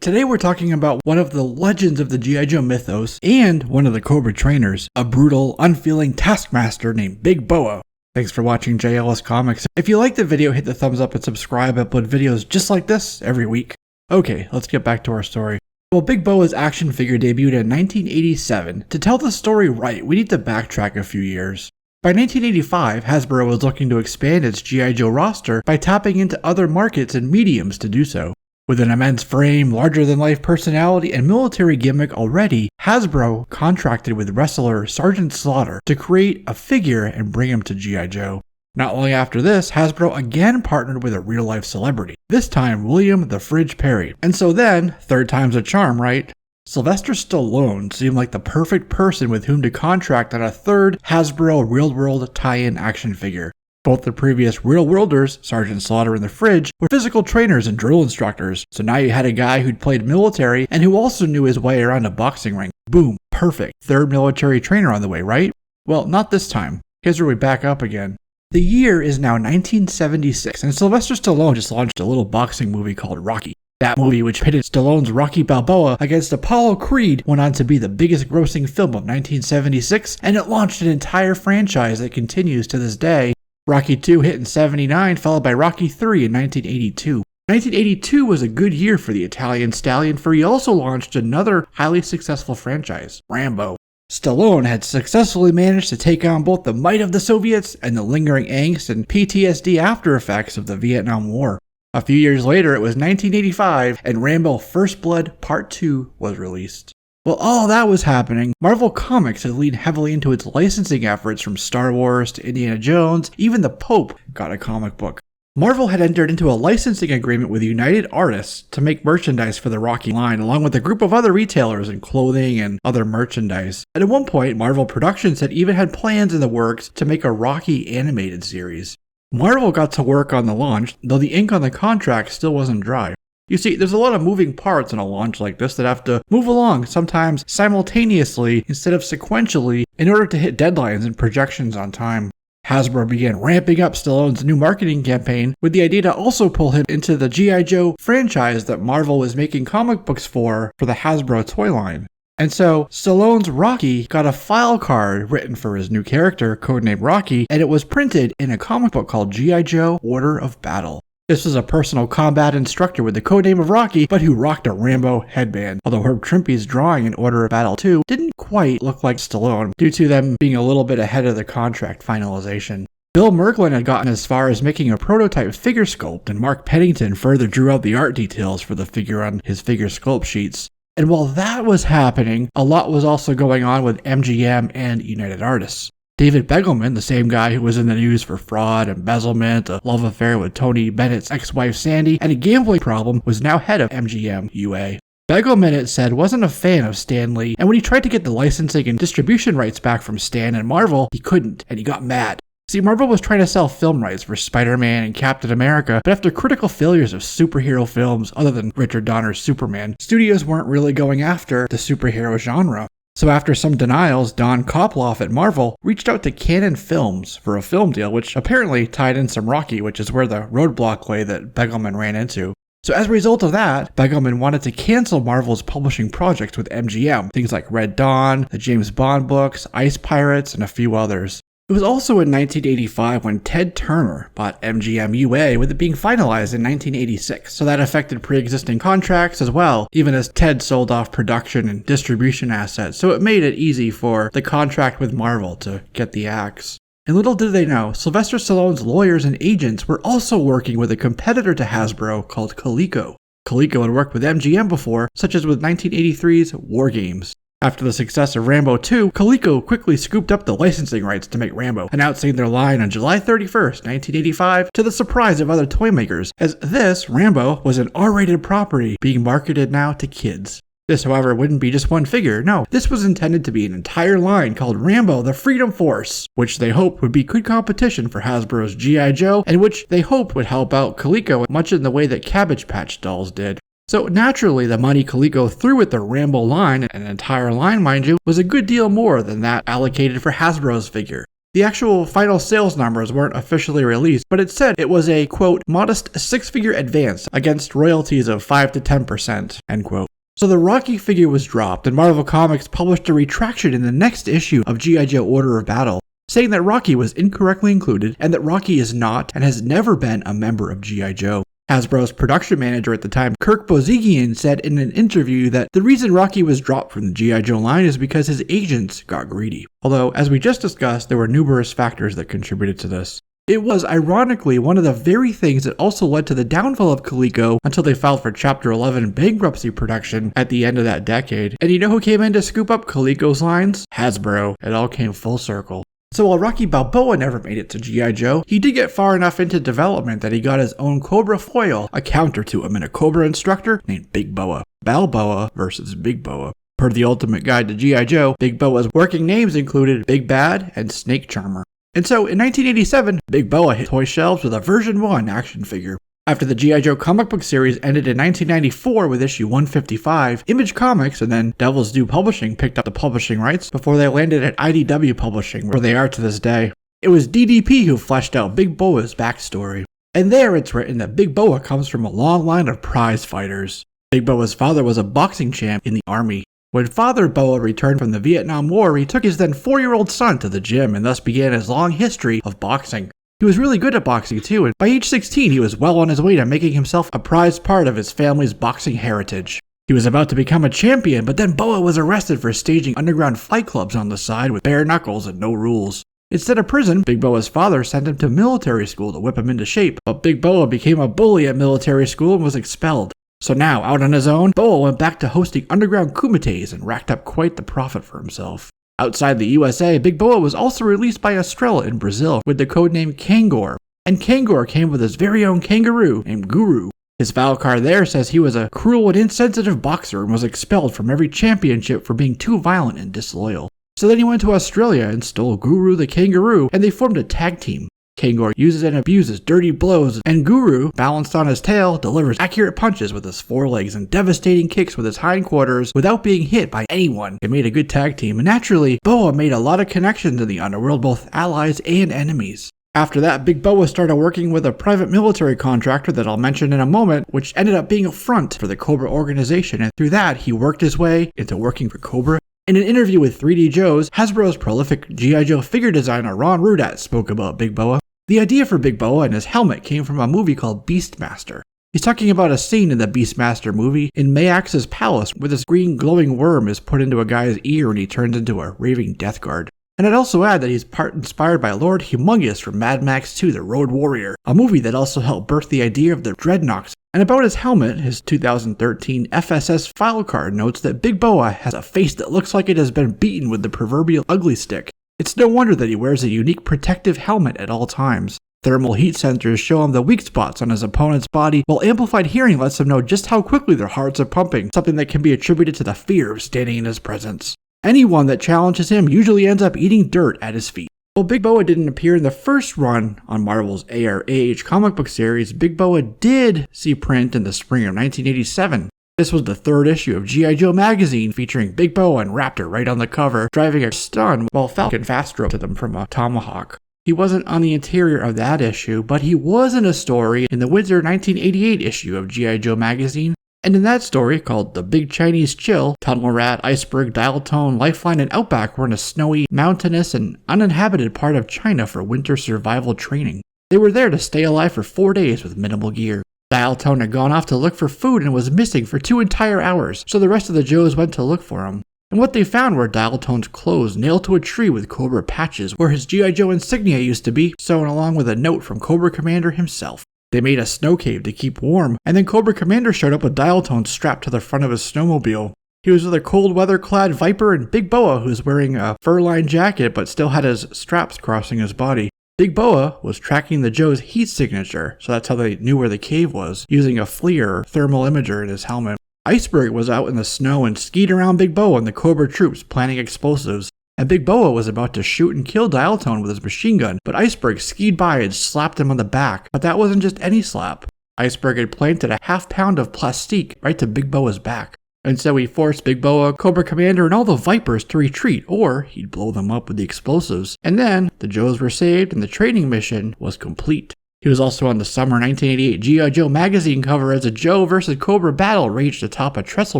Today we're talking about one of the legends of the G.I. Joe mythos and one of the Cobra trainers, a brutal, unfeeling taskmaster named Big Boa. Thanks for watching JLS Comics. If you liked the video, hit the thumbs up and subscribe. I upload videos just like this every week. Okay, let's get back to our story. Well, Big Boa's action figure debuted in 1987. To tell the story right, we need to backtrack a few years. By 1985, Hasbro was looking to expand its G.I. Joe roster by tapping into other markets and mediums to do so. With an immense frame, larger-than-life personality, and military gimmick already, Hasbro contracted with wrestler Sergeant Slaughter to create a figure and bring him to G.I. Joe. Not long after this, Hasbro again partnered with a real-life celebrity, this time William the Fridge Perry. And so then, third time's a charm, right? Sylvester Stallone seemed like the perfect person with whom to contract on a third Hasbro real-world tie-in action figure. Both the previous real-worlders, Sergeant Slaughter and the Fridge, were physical trainers and drill instructors, so now you had a guy who'd played military and who also knew his way around a boxing ring. Boom, perfect. Third military trainer on the way, right? Well, not this time. Here's where we back up again. The year is now 1976, and Sylvester Stallone just launched a little boxing movie called Rocky. That movie, which pitted Stallone's Rocky Balboa against Apollo Creed, went on to be the biggest grossing film of 1976, and it launched an entire franchise that continues to this day. Rocky II hit in 79, followed by Rocky III in 1982. 1982 was a good year for the Italian stallion, for he also launched another highly successful franchise, Rambo. Stallone had successfully managed to take on both the might of the Soviets and the lingering angst and PTSD after effects of the Vietnam War. A few years later, it was 1985, and Rambo First Blood Part 2 was released. While all that was happening, Marvel Comics had leaned heavily into its licensing efforts from Star Wars to Indiana Jones. Even the Pope got a comic book. Marvel had entered into a licensing agreement with United Artists to make merchandise for the Rocky line, along with a group of other retailers in clothing and other merchandise. And at one point, Marvel Productions had even had plans in the works to make a Rocky animated series. Marvel got to work on the launch, though the ink on the contract still wasn't dry. You see, there's a lot of moving parts in a launch like this that have to move along, sometimes simultaneously instead of sequentially, in order to hit deadlines and projections on time. Hasbro began ramping up Stallone's new marketing campaign with the idea to also pull him into the G.I. Joe franchise that Marvel was making comic books for the Hasbro toy line. And so, Stallone's Rocky got a file card written for his new character, codenamed Rocky, and it was printed in a comic book called G.I. Joe Order of Battle. This was a personal combat instructor with the codename of Rocky, but who rocked a Rambo headband, although Herb Trimpe's drawing in Order of Battle 2 didn't quite look like Stallone, due to them being a little bit ahead of the contract finalization. Bill Merklin had gotten as far as making a prototype figure sculpt, and Mark Pennington further drew out the art details for the figure on his figure sculpt sheets. And while that was happening, a lot was also going on with MGM and United Artists. David Begelman, the same guy who was in the news for fraud, embezzlement, a love affair with Tony Bennett's ex-wife Sandy, and a gambling problem, was now head of MGM UA. Begelman, it said, wasn't a fan of Stan Lee, and when he tried to get the licensing and distribution rights back from Stan and Marvel, he couldn't, and he got mad. See, Marvel was trying to sell film rights for Spider-Man and Captain America, but after critical failures of superhero films other than Richard Donner's Superman, studios weren't really going after the superhero genre. So after some denials, Don Koploff at Marvel reached out to Canon Films for a film deal, which apparently tied in some Rocky, which is where the roadblock lay that Begelman ran into. So as a result of that, Begelman wanted to cancel Marvel's publishing projects with MGM, things like Red Dawn, the James Bond books, Ice Pirates, and a few others. It was also in 1985 when Ted Turner bought MGM UA, with it being finalized in 1986, so that affected pre-existing contracts as well, even as Ted sold off production and distribution assets, so it made it easy for the contract with Marvel to get the axe. And little did they know, Sylvester Stallone's lawyers and agents were also working with a competitor to Hasbro called Coleco. Coleco had worked with MGM before, such as with 1983's War Games. After the success of Rambo 2, Coleco quickly scooped up the licensing rights to make Rambo, announcing their line on July 31st, 1985, to the surprise of other toy makers, as this, Rambo, was an R-rated property being marketed now to kids. This, however, wouldn't be just one figure. No, this was intended to be an entire line called Rambo the Freedom Force, which they hoped would be good competition for Hasbro's G.I. Joe, and which they hoped would help out Coleco much in the way that Cabbage Patch dolls did. So naturally, the money Coleco threw at the Rambo line, an entire line mind you, was a good deal more than that allocated for Hasbro's figure. The actual final sales numbers weren't officially released, but it said it was a, quote, modest 6-figure advance against royalties of 5 to 10%, end quote. So the Rocky figure was dropped, and Marvel Comics published a retraction in the next issue of G.I. Joe Order of Battle, saying that Rocky was incorrectly included and that Rocky is not and has never been a member of G.I. Joe. Hasbro's production manager at the time, Kirk Bozigian, said in an interview that the reason Rocky was dropped from the G.I. Joe line is because his agents got greedy. Although, as we just discussed, there were numerous factors that contributed to this. It was, ironically, one of the very things that also led to the downfall of Coleco until they filed for Chapter 11 bankruptcy protection at the end of that decade. And you know who came in to scoop up Coleco's lines? Hasbro. It all came full circle. So while Rocky Balboa never made it to G.I. Joe, he did get far enough into development that he got his own Cobra foil, a counter to him, and a Cobra instructor named Big Boa. Balboa versus Big Boa. Per the Ultimate Guide to G.I. Joe, Big Boa's working names included Big Bad and Snake Charmer. And so in 1987, Big Boa hit toy shelves with a version 1 action figure. After the G.I. Joe comic book series ended in 1994 with issue 155, Image Comics and then Devil's Due Publishing picked up the publishing rights before they landed at IDW Publishing, where they are to this day. It was DDP who fleshed out Big Boa's backstory. And there it's written that Big Boa comes from a long line of prize fighters. Big Boa's father was a boxing champ in the Army. When Father Boa returned from the Vietnam War, he took his then 4-year-old son to the gym and thus began his long history of boxing. He was really good at boxing too, and by age 16 he was well on his way to making himself a prized part of his family's boxing heritage. He was about to become a champion, but then Boa was arrested for staging underground fight clubs on the side with bare knuckles and no rules. Instead of prison, Big Boa's father sent him to military school to whip him into shape, but Big Boa became a bully at military school and was expelled. So now, out on his own, Boa went back to hosting underground kumites and racked up quite the profit for himself. Outside the USA, Big Boa was also released by Estrella in Brazil with the codename Kangor, and Kangor came with his very own kangaroo named Guru. His file card there says he was a cruel and insensitive boxer and was expelled from every championship for being too violent and disloyal. So then he went to Australia and stole Guru the kangaroo, and they formed a tag team. Kangor uses and abuses dirty blows, and Guru, balanced on his tail, delivers accurate punches with his forelegs and devastating kicks with his hindquarters without being hit by anyone. It made a good tag team, and naturally, Boa made a lot of connections in the underworld, both allies and enemies. After that, Big Boa started working with a private military contractor that I'll mention in a moment, which ended up being a front for the Cobra organization, and through that, he worked his way into working for Cobra. In an interview with 3D Joe's, Hasbro's prolific G.I. Joe figure designer Ron Rudat spoke about Big Boa. The idea for Big Boa and his helmet came from a movie called Beastmaster. He's talking about a scene in the Beastmaster movie in Mayax's palace where this green glowing worm is put into a guy's ear and he turns into a raving death guard. And I'd also add that he's part inspired by Lord Humongous from Mad Max 2 The Road Warrior, a movie that also helped birth the idea of the Dreadnoks. And about his helmet, his 2013 FSS file card notes that Big Boa has a face that looks like it has been beaten with the proverbial ugly stick. It's no wonder that he wears a unique protective helmet at all times. Thermal heat sensors show him the weak spots on his opponent's body, while amplified hearing lets him know just how quickly their hearts are pumping, something that can be attributed to the fear of standing in his presence. Anyone that challenges him usually ends up eating dirt at his feet. While Big Boa didn't appear in the first run on Marvel's ARAH comic book series, Big Boa did see print in the spring of 1987. This was the 3rd issue of G.I. Joe magazine featuring Big Boa and Raptor right on the cover, driving a stun while Falcon fast-drove to them from a tomahawk. He wasn't on the interior of that issue, but he was in a story in the winter 1988 issue of G.I. Joe magazine. And in that story, called The Big Chinese Chill, Tunnel Rat, Iceberg, Dial Tone, Lifeline, and Outback were in a snowy, mountainous, and uninhabited part of China for winter survival training. They were there to stay alive for 4 days with minimal gear. Dial Tone had gone off to look for food and was missing for 2 entire hours, so the rest of the Joes went to look for him. And what they found were Dial Tone's clothes nailed to a tree with Cobra patches where his G.I. Joe insignia used to be, sewn along with a note from Cobra Commander himself. They made a snow cave to keep warm, and then Cobra Commander showed up with Dial Tone strapped to the front of his snowmobile. He was with a cold weather-clad Viper and Big Boa, who was wearing a fur-lined jacket but still had his straps crossing his body. Big Boa was tracking the Joe's heat signature, so that's how they knew where the cave was, using a FLIR thermal imager in his helmet. Iceberg was out in the snow and skied around Big Boa and the Cobra troops planting explosives. And Big Boa was about to shoot and kill Dial Tone with his machine gun, but Iceberg skied by and slapped him on the back. But that wasn't just any slap. Iceberg had planted a half pound of plastique right to Big Boa's back. And so he forced Big Boa, Cobra Commander, and all the Vipers to retreat, or he'd blow them up with the explosives. And then the Joes were saved and the training mission was complete. He was also on the summer 1988 G.I. Joe magazine cover as a Joe versus Cobra battle raged atop a trestle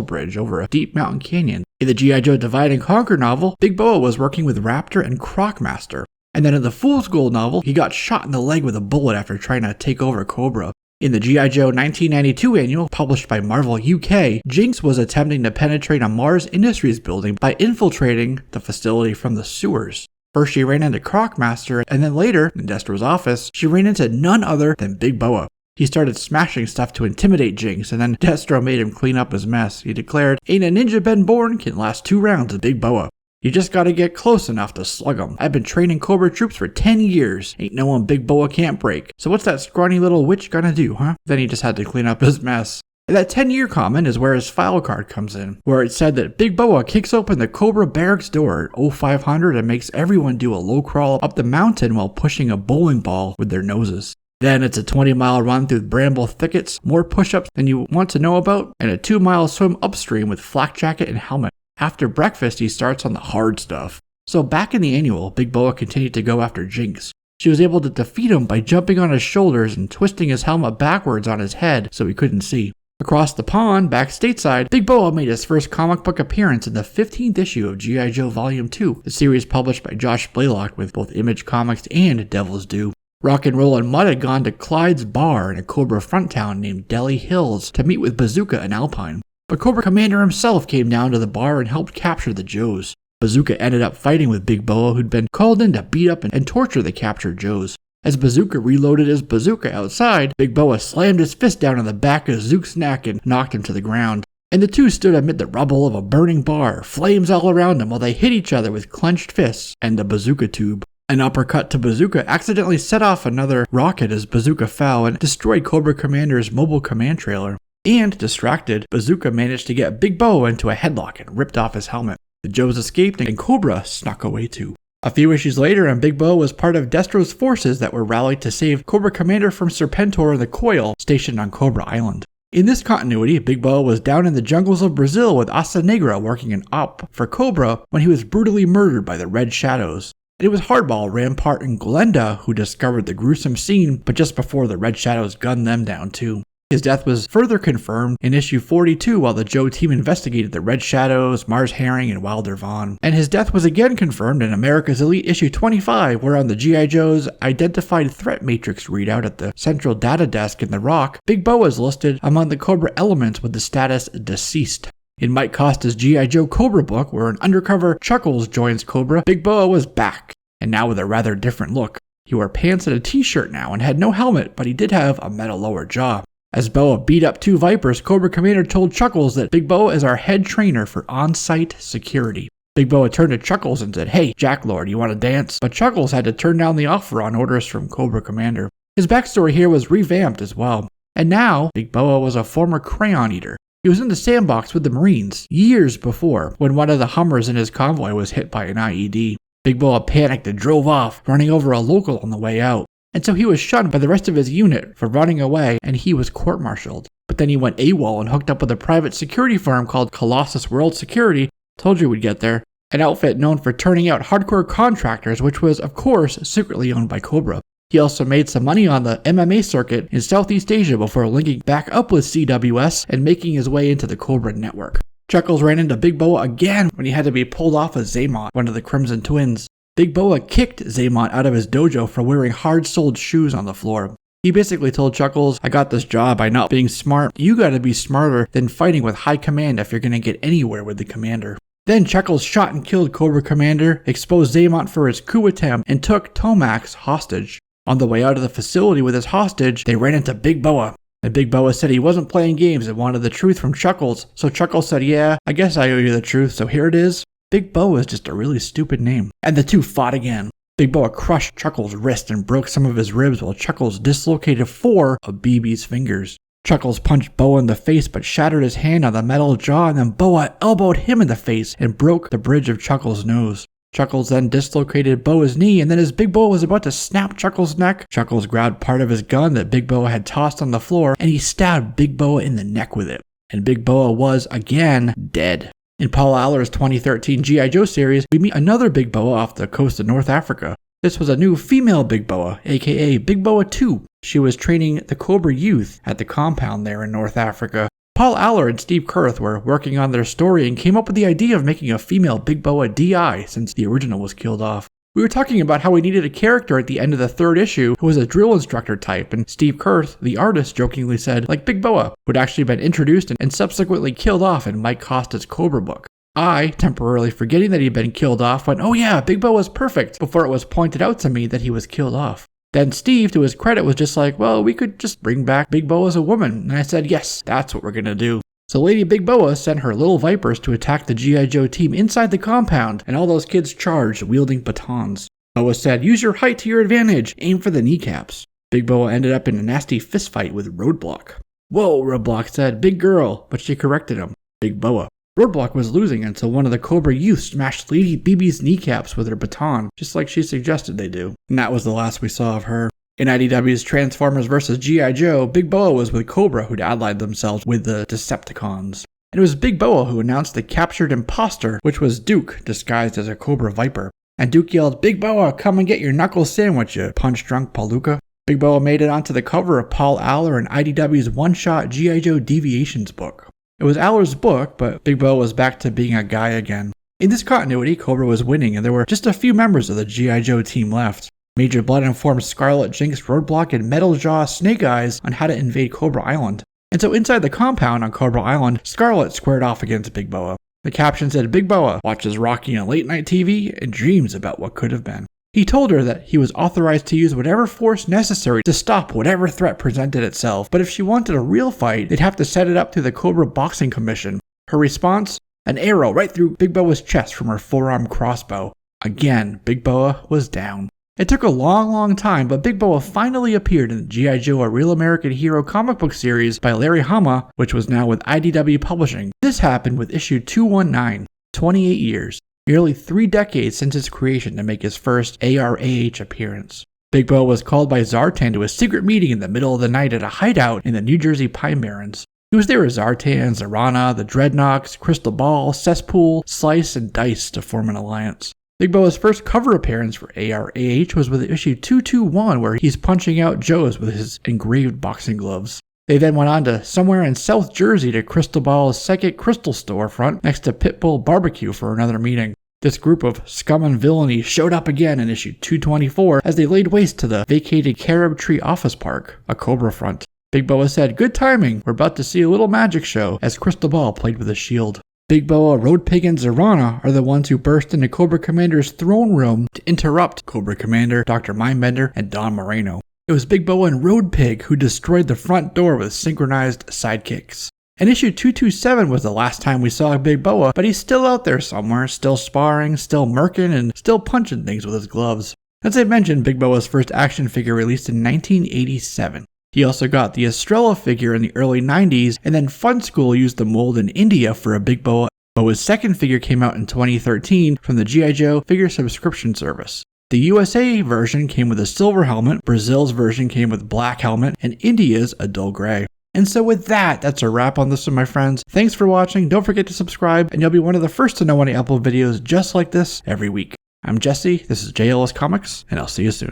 bridge over a deep mountain canyon. In the G.I. Joe Divide and Conquer novel, Big Boa was working with Raptor and Crocmaster. And then in the Fool's Gold novel, he got shot in the leg with a bullet after trying to take over Cobra. In the G.I. Joe 1992 annual, published by Marvel UK, Jinx was attempting to penetrate a Mars Industries building by infiltrating the facility from the sewers. First she ran into Crocmaster, and then later, in Destro's office, she ran into none other than Big Boa. He started smashing stuff to intimidate Jinx, and then Destro made him clean up his mess. He declared, "Ain't a ninja been born can last 2 rounds with Big Boa. You just gotta get close enough to slug him. I've been training Cobra troops for 10 years. Ain't no one Big Boa can't break. So what's that scrawny little witch gonna do, huh?" Then he just had to clean up his mess. And that 10-year comment is where his file card comes in, where it said that Big Boa kicks open the Cobra barracks door at 0500 and makes everyone do a low crawl up the mountain while pushing a bowling ball with their noses. Then it's a 20-mile run through bramble thickets, more push-ups than you want to know about, and a 2-mile swim upstream with flak jacket and helmet. After breakfast, he starts on the hard stuff. So back in the annual, Big Boa continued to go after Jinx. She was able to defeat him by jumping on his shoulders and twisting his helmet backwards on his head so he couldn't see. Across the pond, back stateside, Big Boa made his first comic book appearance in the 15th issue of G.I. Joe Volume 2, the series published by Josh Blaylock with both Image Comics and Devil's Due. Rock and Roll and Mud had gone to Clyde's bar in a Cobra front town named Delhi Hills to meet with Bazooka and Alpine. But Cobra Commander himself came down to the bar and helped capture the Joes. Bazooka ended up fighting with Big Boa, who'd been called in to beat up and torture the captured Joes. As Bazooka reloaded his bazooka outside, Big Boa slammed his fist down on the back of Zook's neck and knocked him to the ground. And the two stood amid the rubble of a burning bar, flames all around them while they hit each other with clenched fists and the bazooka tube. An uppercut to Bazooka accidentally set off another rocket as Bazooka fell and destroyed Cobra Commander's mobile command trailer. And, distracted, Bazooka managed to get Big Boa into a headlock and ripped off his helmet. The Joes escaped and Cobra snuck away too. A few issues later, and Big Boa was part of Destro's forces that were rallied to save Cobra Commander from Serpentor and the Coil, stationed on Cobra Island. In this continuity, Big Boa was down in the jungles of Brazil with Asa Negra working an op for Cobra when he was brutally murdered by the Red Shadows. And it was Hardball, Rampart, and Glenda who discovered the gruesome scene, but just before the Red Shadows gunned them down too. His death was further confirmed in issue 42 while the Joe team investigated the Red Shadows, Mars Herring, and Wilder Vaughn. And his death was again confirmed in America's Elite issue 25, where on the G.I. Joe's Identified Threat Matrix readout at the Central Data Desk in the Rock, Big Boa is listed among the Cobra elements with the status Deceased. In Mike Costa's G.I. Joe Cobra book, where an undercover Chuckles joins Cobra, Big Boa was back, and now with a rather different look. He wore pants and a t-shirt now and had no helmet, but he did have a metal lower jaw. As Boa beat up 2 Vipers, Cobra Commander told Chuckles that Big Boa is our head trainer for on-site security. Big Boa turned to Chuckles and said, "Hey, Jacklord, you want to dance?" But Chuckles had to turn down the offer on orders from Cobra Commander. His backstory here was revamped as well. And now, Big Boa was a former crayon eater. He was in the sandbox with the Marines years before, when one of the Hummers in his convoy was hit by an IED. Big Boa panicked and drove off, running over a local on the way out. And so he was shunned by the rest of his unit for running away, and he was court-martialed. But then he went AWOL and hooked up with a private security firm called Colossus World Security, told you we'd get there, an outfit known for turning out hardcore contractors, which was, of course, secretly owned by Cobra. He also made some money on the MMA circuit in Southeast Asia before linking back up with CWS and making his way into the Cobra network. Chuckles ran into Big Boa again when he had to be pulled off of Zaymont, one of the Crimson Twins. Big Boa kicked Zaymont out of his dojo for wearing hard-soled shoes on the floor. He basically told Chuckles, "I got this job by not being smart. You gotta be smarter than fighting with high command if you're gonna get anywhere with the commander." Then Chuckles shot and killed Cobra Commander, exposed Zaymont for his coup attempt, and took Tomax hostage. On the way out of the facility with his hostage, they ran into Big Boa. And Big Boa said he wasn't playing games and wanted the truth from Chuckles, so Chuckles said, "Yeah, I guess I owe you the truth, so here it is." Big Boa is just a really stupid name. And the two fought again. Big Boa crushed Chuckles' wrist and broke some of his ribs while Chuckles dislocated 4 of BB's fingers. Chuckles punched Boa in the face but shattered his hand on the metal jaw, and then Boa elbowed him in the face and broke the bridge of Chuckles' nose. Chuckles then dislocated Boa's knee, and then as Big Boa was about to snap Chuckles' neck, Chuckles grabbed part of his gun that Big Boa had tossed on the floor, and he stabbed Big Boa in the neck with it. and Big Boa was, again, dead. In Paul Aller's 2013 G.I. Joe series, we meet another Big Boa off the coast of North Africa. This was a new female Big Boa, aka Big Boa 2. She was training the Cobra youth at the compound there in North Africa. Paul Aller and Steve Kurth were working on their story and came up with the idea of making a female Big Boa DI since the original was killed off. We were talking about how we needed a character at the end of the third issue who was a drill instructor type, and Steve Kurth, the artist, jokingly said, like Big Boa, who had actually been introduced and subsequently killed off in Mike Costa's Cobra book. I, temporarily forgetting that he'd been killed off, went, oh yeah, Big Boa's perfect, before it was pointed out to me that he was killed off. Then Steve, to his credit, was just like, well, we could just bring back Big Boa as a woman. And I said, yes, that's what we're gonna do. So Lady Big Boa sent her little vipers to attack the G.I. Joe team inside the compound, and all those kids charged, wielding batons. Boa said, use your height to your advantage, aim for the kneecaps. Big Boa ended up in a nasty fistfight with Roadblock. Whoa, Roadblock said, big girl, but she corrected him. Big Boa. Roadblock was losing until one of the Cobra youth smashed Lady BB's kneecaps with her baton, just like she suggested they do. And that was the last we saw of her. In IDW's Transformers vs. G.I. Joe, Big Boa was with Cobra, who'd allied themselves with the Decepticons. And it was Big Boa who announced the captured imposter, which was Duke, disguised as a Cobra Viper. And Duke yelled, Big Boa, come and get your knuckle sandwich, you punch-drunk palooka. Big Boa made it onto the cover of Paul Aller and IDW's one-shot G.I. Joe Deviations book. It was Aller's book, but Big Boa was back to being a guy again. In this continuity, Cobra was winning, and there were just a few members of the G.I. Joe team left. Major Blood informed Scarlet, Jinx, Roadblock, and Metal Jaw Snake Eyes on how to invade Cobra Island. And so inside the compound on Cobra Island, Scarlet squared off against Big Boa. The caption said, Big Boa watches Rocky on late-night TV and dreams about what could have been. He told her that he was authorized to use whatever force necessary to stop whatever threat presented itself, but if she wanted a real fight, they'd have to set it up through the Cobra Boxing Commission. Her response? An arrow right through Big Boa's chest from her forearm crossbow. Again, Big Boa was down. It took a long time, but Big Boa finally appeared in the G.I. Joe A Real American Hero comic book series by Larry Hama, which was now with IDW Publishing. This happened with issue 219, 28 years. Nearly 3 decades since his creation to make his first ARAH appearance. Big Boa was called by Zartan to a secret meeting in the middle of the night at a hideout in the New Jersey Pine Barrens. He was there with Zartan, Zarana, the Dreadnoks, Crystal Ball, Cesspool, Slice, and Dice to form an alliance. Big Boa's first cover appearance for ARAH was with issue 221, where he's punching out Joes with his engraved boxing gloves. They then went on to somewhere in South Jersey to Crystal Ball's Psychic Crystal storefront next to Pitbull Barbecue for another meeting. This group of scum and villainy showed up again in issue 224 as they laid waste to the vacated Carob Tree Office Park, a Cobra front. Big Boa said, good timing, we're about to see a little magic show, as Crystal Ball played with a shield. Big Boa, Road Pig, and Zarana are the ones who burst into Cobra Commander's throne room to interrupt Cobra Commander, Dr. Mindbender, and Don Moreno. It was Big Boa and Road Pig who destroyed the front door with synchronized sidekicks. And issue 227 was the last time we saw Big Boa, but he's still out there somewhere, still sparring, still murking, and still punching things with his gloves. As I mentioned, Big Boa's first action figure released in 1987. He also got the Estrella figure in the early 90s, and then Fun School used the mold in India for a Big Boa. Boa's second figure came out in 2013 from the G.I. Joe figure subscription service. The USA version came with a silver helmet, Brazil's version came with black helmet, and India's a dull gray. And so with that, that's a wrap on this one, my friends. Thanks for watching, don't forget to subscribe, and you'll be one of the first to know when I upload videos just like this every week. I'm Jesse, this is JLS Comics, and I'll see you soon.